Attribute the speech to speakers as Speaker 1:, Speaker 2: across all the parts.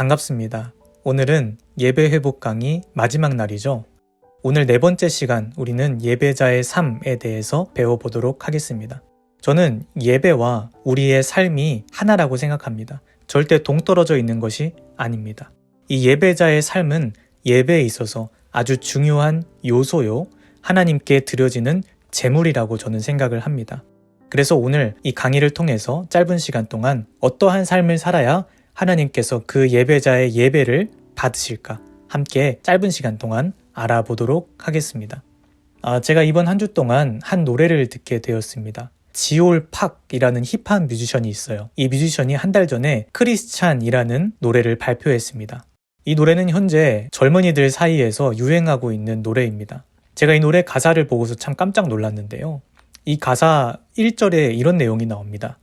Speaker 1: 반갑습니다. 오늘은 예배 회복 강의 마지막 날이죠. 오늘 네 번째 시간 우리는 예배자의 삶에 대해서 배워보도록 하겠습니다. 저는 예배와 우리의 삶이 하나라고 생각합니다. 절대 동떨어져 있는 것이 아닙니다. 이 예배자의 삶은 예배에 있어서 아주 중요한 요소요, 하나님께 드려지는 제물이라고 저는 생각을 합니다. 그래서 오늘 이 강의를 통해서 짧은 시간 동안 어떠한 삶을 살아야 하나님께서 그 예배자의 예배를 받으실까 함께 짧은 시간 동안 알아보도록 하겠습니다. 제가 이번 한 주 동안 한 노래를 듣게 되었습니다. 지올 팍이라는 힙합 뮤지션이 있어요. 이 뮤지션이 한 달 전에 크리스찬이라는 노래를 발표했습니다. 이 노래는 현재 젊은이들 사이에서 유행하고 있는 노래입니다. 제가 이 노래 가사를 보고서 참 깜짝 놀랐는데요. 이 가사 1절에 이런 내용이 나옵니다.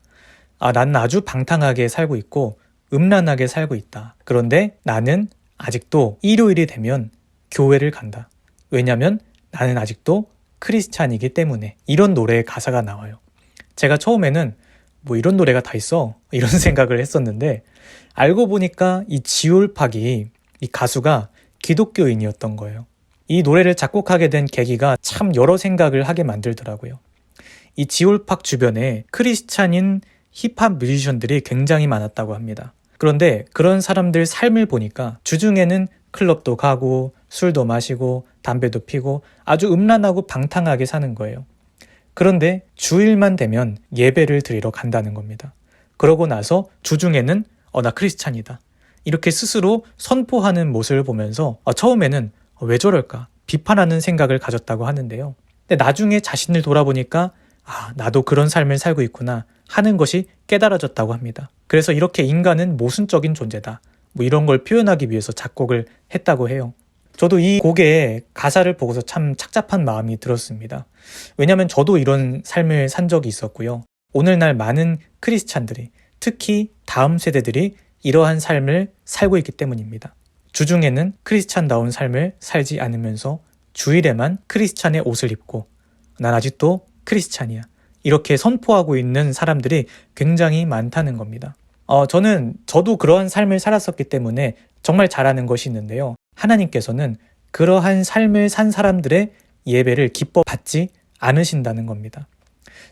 Speaker 1: 난 아주 방탕하게 살고 있고 음란하게 살고 있다. 그런데 나는 아직도 일요일이 되면 교회를 간다. 왜냐면 나는 아직도 크리스찬이기 때문에. 이런 노래의 가사가 나와요. 제가 처음에는 뭐 이런 노래가 다 있어? 이런 생각을 했었는데 알고 보니까 이 지올팍이 이 가수가 기독교인이었던 거예요. 이 노래를 작곡하게 된 계기가 참 여러 생각을 하게 만들더라고요. 이 지올팍 주변에 크리스찬인 힙합 뮤지션들이 굉장히 많았다고 합니다. 그런데 그런 사람들 삶을 보니까 주중에는 클럽도 가고 술도 마시고 담배도 피고 아주 음란하고 방탕하게 사는 거예요. 그런데 주일만 되면 예배를 드리러 간다는 겁니다. 그러고 나서 주중에는 나 크리스찬이다. 이렇게 스스로 선포하는 모습을 보면서 처음에는 왜 저럴까 비판하는 생각을 가졌다고 하는데요. 근데 나중에 자신을 돌아보니까 나도 그런 삶을 살고 있구나 하는 것이 깨달아졌다고 합니다. 그래서 이렇게 인간은 모순적인 존재다. 뭐 이런 걸 표현하기 위해서 작곡을 했다고 해요. 저도 이 곡의 가사를 보고서 참 착잡한 마음이 들었습니다. 왜냐하면 저도 이런 삶을 산 적이 있었고요. 오늘날 많은 크리스찬들이, 특히 다음 세대들이 이러한 삶을 살고 있기 때문입니다. 주중에는 크리스찬다운 삶을 살지 않으면서 주일에만 크리스찬의 옷을 입고 난 아직도 크리스찬이야. 이렇게 선포하고 있는 사람들이 굉장히 많다는 겁니다. 저도 그러한 삶을 살았었기 때문에 정말 잘 아는 것이 있는데요. 하나님께서는 그러한 삶을 산 사람들의 예배를 기뻐 받지 않으신다는 겁니다.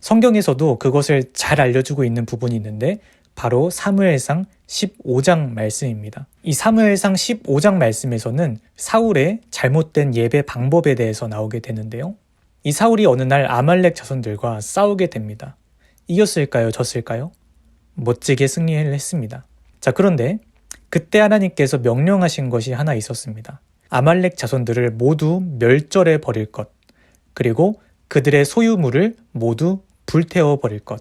Speaker 1: 성경에서도 그것을 잘 알려주고 있는 부분이 있는데 바로 사무엘상 15장 말씀입니다. 이 사무엘상 15장 말씀에서는 사울의 잘못된 예배 방법에 대해서 나오게 되는데요. 이 사울이 어느 날 아말렉 자손들과 싸우게 됩니다. 이겼을까요? 졌을까요? 멋지게 승리를 했습니다. 그런데 그때 하나님께서 명령하신 것이 하나 있었습니다. 아말렉 자손들을 모두 멸절해 버릴 것, 그리고 그들의 소유물을 모두 불태워 버릴 것.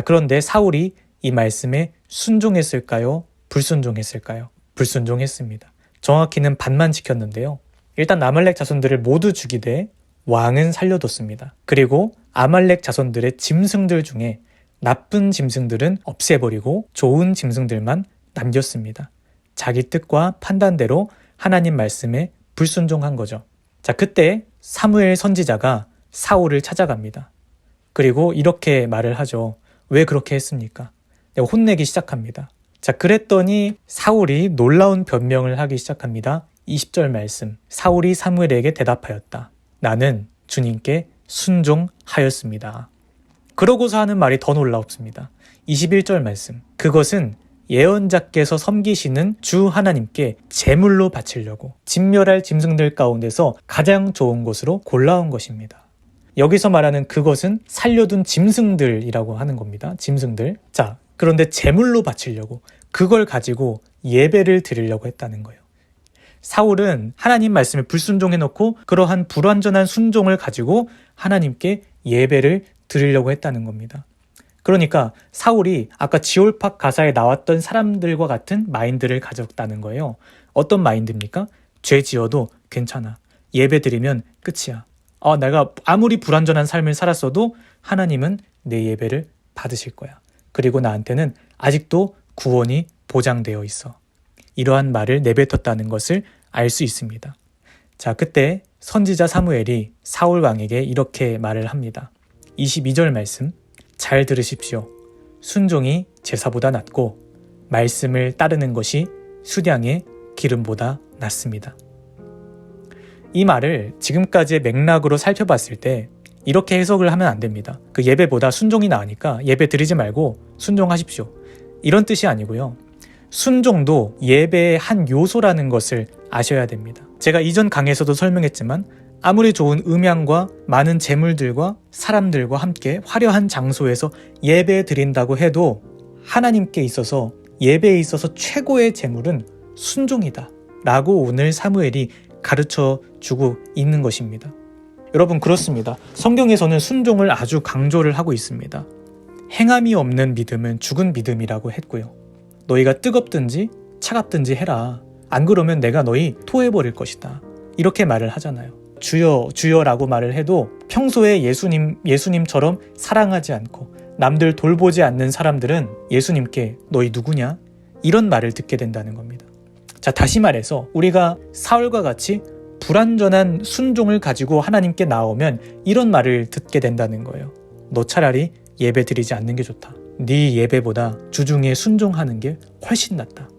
Speaker 1: 그런데 사울이 이 말씀에 순종했을까요? 불순종했을까요? 불순종했습니다. 정확히는 반만 지켰는데요. 일단 아말렉 자손들을 모두 죽이되 왕은 살려뒀습니다. 그리고 아말렉 자손들의 짐승들 중에 나쁜 짐승들은 없애버리고 좋은 짐승들만 남겼습니다. 자기 뜻과 판단대로 하나님 말씀에 불순종한 거죠. 그때 사무엘 선지자가 사울을 찾아갑니다. 그리고 이렇게 말을 하죠. 왜 그렇게 했습니까? 혼내기 시작합니다. 그랬더니 사울이 놀라운 변명을 하기 시작합니다. 20절 말씀. 사울이 사무엘에게 대답하였다. 나는 주님께 순종하였습니다. 그러고서 하는 말이 더 놀랍습니다. 21절 말씀. 그것은 예언자께서 섬기시는 주 하나님께 제물로 바치려고 진멸할 짐승들 가운데서 가장 좋은 것으로 골라온 것입니다. 여기서 말하는 그것은 살려둔 짐승들이라고 하는 겁니다. 짐승들. 그런데 제물로 바치려고 그걸 가지고 예배를 드리려고 했다는 거예요. 사울은 하나님 말씀에 불순종해놓고 그러한 불완전한 순종을 가지고 하나님께 예배를 드리려고 했다는 겁니다. 그러니까 사울이 아까 지올팍 가사에 나왔던 사람들과 같은 마인드를 가졌다는 거예요. 어떤 마인드입니까? 죄 지어도 괜찮아. 예배 드리면 끝이야. 내가 아무리 불완전한 삶을 살았어도 하나님은 내 예배를 받으실 거야. 그리고 나한테는 아직도 구원이 보장되어 있어. 이러한 말을 내뱉었다는 것을 알 수 있습니다. 그때 선지자 사무엘이 사울 왕에게 이렇게 말을 합니다. 22절 말씀. 잘 들으십시오. 순종이 제사보다 낫고 말씀을 따르는 것이 수량의 기름보다 낫습니다. 이 말을 지금까지의 맥락으로 살펴봤을 때 이렇게 해석을 하면 안 됩니다. 그 예배보다 순종이 나으니까 예배 드리지 말고 순종하십시오. 이런 뜻이 아니고요. 순종도 예배의 한 요소라는 것을 아셔야 됩니다. 제가 이전 강의에서도 설명했지만 아무리 좋은 음향과 많은 재물들과 사람들과 함께 화려한 장소에서 예배 드린다고 해도 하나님께 있어서 예배에 있어서 최고의 재물은 순종이다 라고 오늘 사무엘이 가르쳐 주고 있는 것입니다. 여러분, 그렇습니다. 성경에서는 순종을 아주 강조를 하고 있습니다. 행함이 없는 믿음은 죽은 믿음이라고 했고요. 너희가 뜨겁든지 차갑든지 해라. 안 그러면 내가 너희 토해버릴 것이다. 이렇게 말을 하잖아요. 주여 주여라고 말을 해도 평소에 예수님처럼 사랑하지 않고 남들 돌보지 않는 사람들은 예수님께 너희 누구냐? 이런 말을 듣게 된다는 겁니다. 자, 다시 말해서 우리가 사울과 같이 불완전한 순종을 가지고 하나님께 나오면 이런 말을 듣게 된다는 거예요. 너 차라리 예배 드리지 않는 게 좋다. 네 예배보다 주중에 순종하는 게 훨씬 낫다.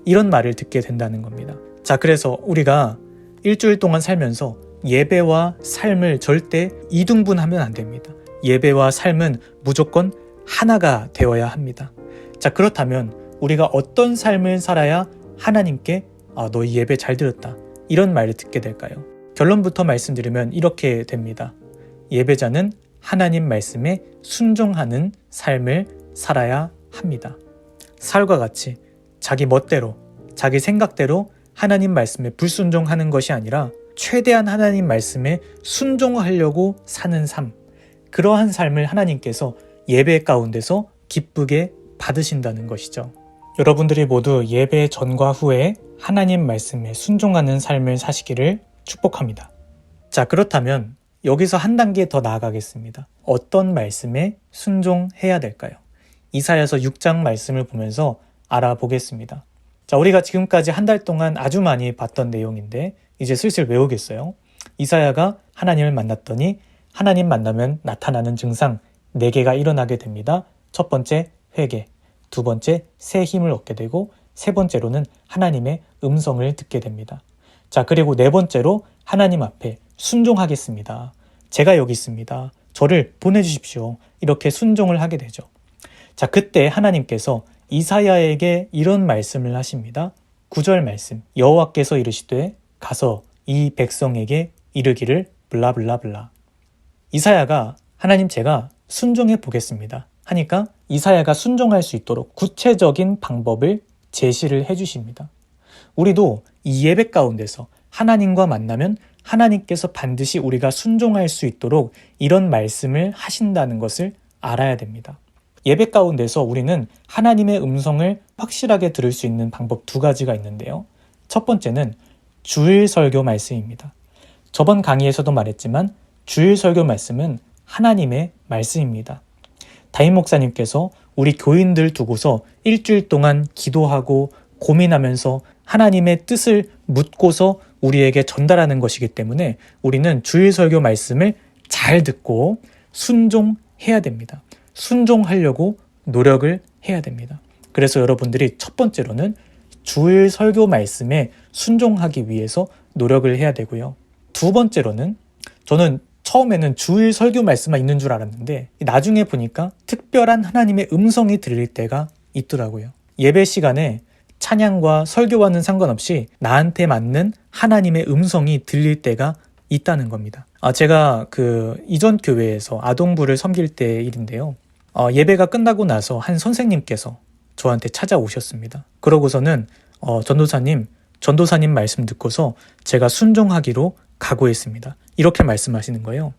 Speaker 1: 이런 말을 듣게 된다는 겁니다. 자, 그래서 우리가 일주일 동안 살면서 예배와 삶을 절대 이등분하면 안 됩니다. 예배와 삶은 무조건 하나가 되어야 합니다. 자, 그렇다면 우리가 어떤 삶을 살아야 하나님께 너희 예배 잘 들었다 이런 말을 듣게 될까요? 결론부터 말씀드리면 이렇게 됩니다. 예배자는 하나님 말씀에 순종하는 삶을 살아야 합니다. 사울과 같이 자기 멋대로 자기 생각대로 하나님 말씀에 불순종하는 것이 아니라 최대한 하나님 말씀에 순종하려고 사는 삶, 그러한 삶을 하나님께서 예배 가운데서 기쁘게 받으신다는 것이죠. 여러분들이 모두 예배 전과 후에 하나님 말씀에 순종하는 삶을 사시기를 축복합니다. 자, 그렇다면 여기서 한 단계 더 나아가겠습니다. 어떤 말씀에 순종해야 될까요? 이사야서 6장 말씀을 보면서 알아보겠습니다. 자, 우리가 지금까지 한 달 동안 아주 많이 봤던 내용인데 이제 슬슬 외우겠어요. 이사야가 하나님을 만났더니 하나님 만나면 나타나는 증상 4개가 일어나게 됩니다. 첫 번째, 회개. 두 번째, 새 힘을 얻게 되고 세 번째로는 하나님의 음성을 듣게 됩니다. 자, 그리고 네 번째로 하나님 앞에 순종하겠습니다. 제가 여기 있습니다. 저를 보내주십시오. 이렇게 순종을 하게 되죠. 자, 그때 하나님께서 이사야에게 이런 말씀을 하십니다. 9절 말씀. 여호와께서 이르시되 가서 이 백성에게 이르기를 블라블라블라. 이사야가 하나님 제가 순종해 보겠습니다 하니까 이사야가 순종할 수 있도록 구체적인 방법을 제시를 해주십니다. 우리도 이 예배 가운데서 하나님과 만나면 하나님께서 반드시 우리가 순종할 수 있도록 이런 말씀을 하신다는 것을 알아야 됩니다. 예배 가운데서 우리는 하나님의 음성을 확실하게 들을 수 있는 방법 2가지가 있는데요. 첫 번째는 주일 설교 말씀입니다. 저번 강의에서도 말했지만 주일 설교 말씀은 하나님의 말씀입니다. 담임 목사님께서 우리 교인들 두고서 일주일 동안 기도하고 고민하면서 하나님의 뜻을 묻고서 우리에게 전달하는 것이기 때문에 우리는 주일 설교 말씀을 잘 듣고 순종해야 됩니다. 순종하려고 노력을 해야 됩니다. 그래서 여러분들이 첫 번째로는 주일 설교 말씀에 순종하기 위해서 노력을 해야 되고요. 두 번째로는 저는 처음에는 주일 설교 말씀만 있는 줄 알았는데 나중에 보니까 특별한 하나님의 음성이 들릴 때가 있더라고요. 예배 시간에 찬양과 설교와는 상관없이 나한테 맞는 하나님의 음성이 들릴 때가 있다는 겁니다. 제가 이전 교회에서 아동부를 섬길 때 일인데요. 예배가 끝나고 나서 한 선생님께서 저한테 찾아오셨습니다. 그러고서는 전도사님 말씀 듣고서 제가 순종하기로 각오했습니다. 이렇게 말씀하시는 거예요.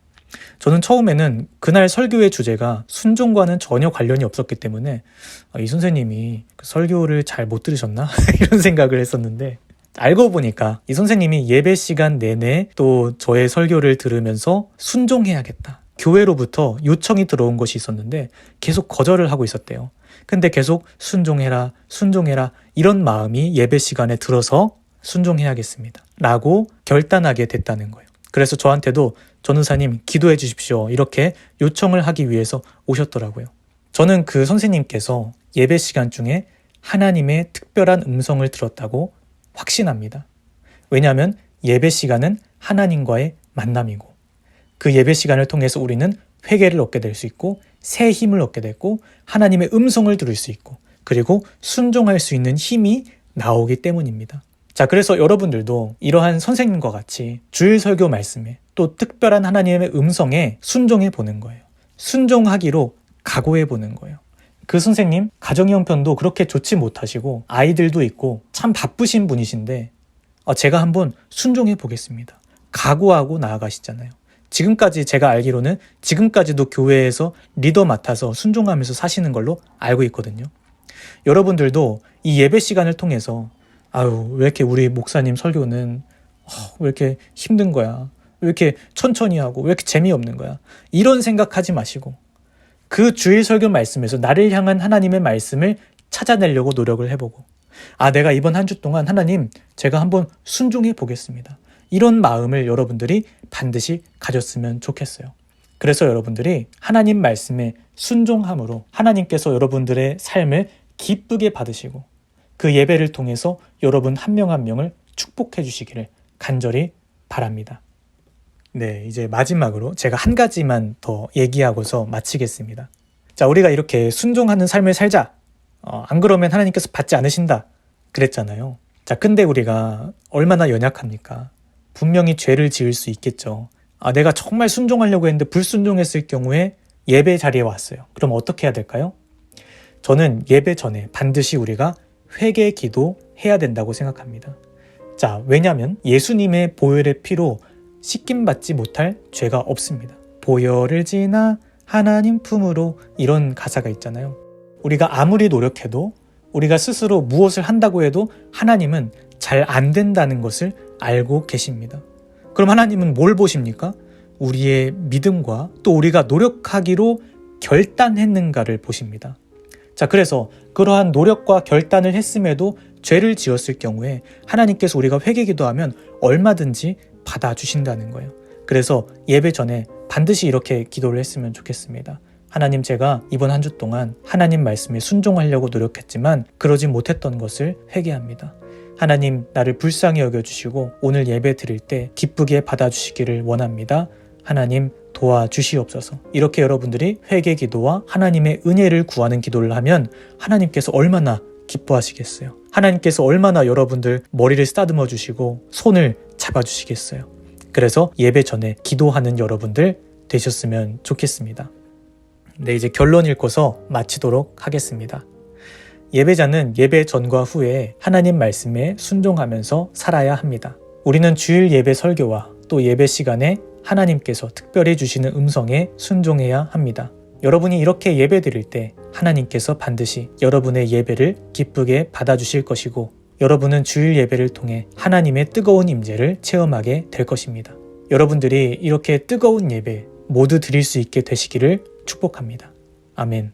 Speaker 1: 저는 처음에는 그날 설교의 주제가 순종과는 전혀 관련이 없었기 때문에 이 선생님이 설교를 잘 못 들으셨나? 이런 생각을 했었는데 알고 보니까 이 선생님이 예배 시간 내내 또 저의 설교를 들으면서 순종해야겠다. 교회로부터 요청이 들어온 것이 있었는데 계속 거절을 하고 있었대요. 근데 계속 순종해라 이런 마음이 예배 시간에 들어서 순종해야겠습니다 라고 결단하게 됐다는 거예요. 그래서 저한테도 전우사님 기도해 주십시오 이렇게 요청을 하기 위해서 오셨더라고요. 저는 그 선생님께서 예배 시간 중에 하나님의 특별한 음성을 들었다고 확신합니다. 왜냐하면 예배 시간은 하나님과의 만남이고 그 예배 시간을 통해서 우리는 회개를 얻게 될 수 있고 새 힘을 얻게 되고 하나님의 음성을 들을 수 있고 그리고 순종할 수 있는 힘이 나오기 때문입니다. 자, 그래서 여러분들도 이러한 선생님과 같이 주일 설교 말씀에 또 특별한 하나님의 음성에 순종해 보는 거예요. 순종하기로 각오해 보는 거예요. 그 선생님 가정 형편도 그렇게 좋지 못하시고 아이들도 있고 참 바쁘신 분이신데 제가 한번 순종해 보겠습니다. 각오하고 나아가시잖아요. 지금까지 제가 알기로는 지금까지도 교회에서 리더 맡아서 순종하면서 사시는 걸로 알고 있거든요. 여러분들도 이 예배 시간을 통해서 왜 이렇게 우리 목사님 설교는 왜 이렇게 힘든 거야? 왜 이렇게 천천히 하고 왜 이렇게 재미없는 거야? 이런 생각하지 마시고 그 주일 설교 말씀에서 나를 향한 하나님의 말씀을 찾아내려고 노력을 해보고 내가 이번 한 주 동안 하나님 제가 한번 순종해 보겠습니다. 이런 마음을 여러분들이 반드시 가졌으면 좋겠어요. 그래서 여러분들이 하나님 말씀에 순종함으로 하나님께서 여러분들의 삶을 기쁘게 받으시고 그 예배를 통해서 여러분 한 명 한 명을 축복해 주시기를 간절히 바랍니다. 네, 이제 마지막으로 제가 한 가지만 더 얘기하고서 마치겠습니다. 자, 우리가 이렇게 순종하는 삶을 살자. 안 그러면 하나님께서 받지 않으신다. 그랬잖아요. 자, 근데 우리가 얼마나 연약합니까? 분명히 죄를 지을 수 있겠죠. 내가 정말 순종하려고 했는데 불순종했을 경우에 예배 자리에 왔어요. 그럼 어떻게 해야 될까요? 저는 예배 전에 반드시 우리가 회개 기도해야 된다고 생각합니다. 자, 왜냐하면 예수님의 보혈의 피로 씻김받지 못할 죄가 없습니다. 보혈을 지나 하나님 품으로 이런 가사가 있잖아요. 우리가 아무리 노력해도 우리가 스스로 무엇을 한다고 해도 하나님은 잘 안 된다는 것을 알고 계십니다. 그럼 하나님은 뭘 보십니까? 우리의 믿음과 또 우리가 노력하기로 결단했는가를 보십니다. 자, 그래서 그러한 노력과 결단을 했음에도 죄를 지었을 경우에 하나님께서 우리가 회개 기도하면 얼마든지 받아주신다는 거예요. 그래서 예배 전에 반드시 이렇게 기도를 했으면 좋겠습니다. 하나님, 제가 이번 한 주 동안 하나님 말씀에 순종하려고 노력했지만 그러지 못했던 것을 회개합니다. 하나님, 나를 불쌍히 여겨주시고 오늘 예배 드릴 때 기쁘게 받아주시기를 원합니다. 하나님, 도와주시옵소서. 이렇게 여러분들이 회개 기도와 하나님의 은혜를 구하는 기도를 하면 하나님께서 얼마나 기뻐하시겠어요. 하나님께서 얼마나 여러분들 머리를 쓰다듬어 주시고 손을 잡아주시겠어요. 그래서 예배 전에 기도하는 여러분들 되셨으면 좋겠습니다. 네, 이제 결론 읽고서 마치도록 하겠습니다. 예배자는 예배 전과 후에 하나님 말씀에 순종하면서 살아야 합니다. 우리는 주일 예배 설교와 또 예배 시간에 하나님께서 특별히 주시는 음성에 순종해야 합니다. 여러분이 이렇게 예배 드릴 때 하나님께서 반드시 여러분의 예배를 기쁘게 받아주실 것이고 여러분은 주일 예배를 통해 하나님의 뜨거운 임재를 체험하게 될 것입니다. 여러분들이 이렇게 뜨거운 예배 모두 드릴 수 있게 되시기를 축복합니다. 아멘.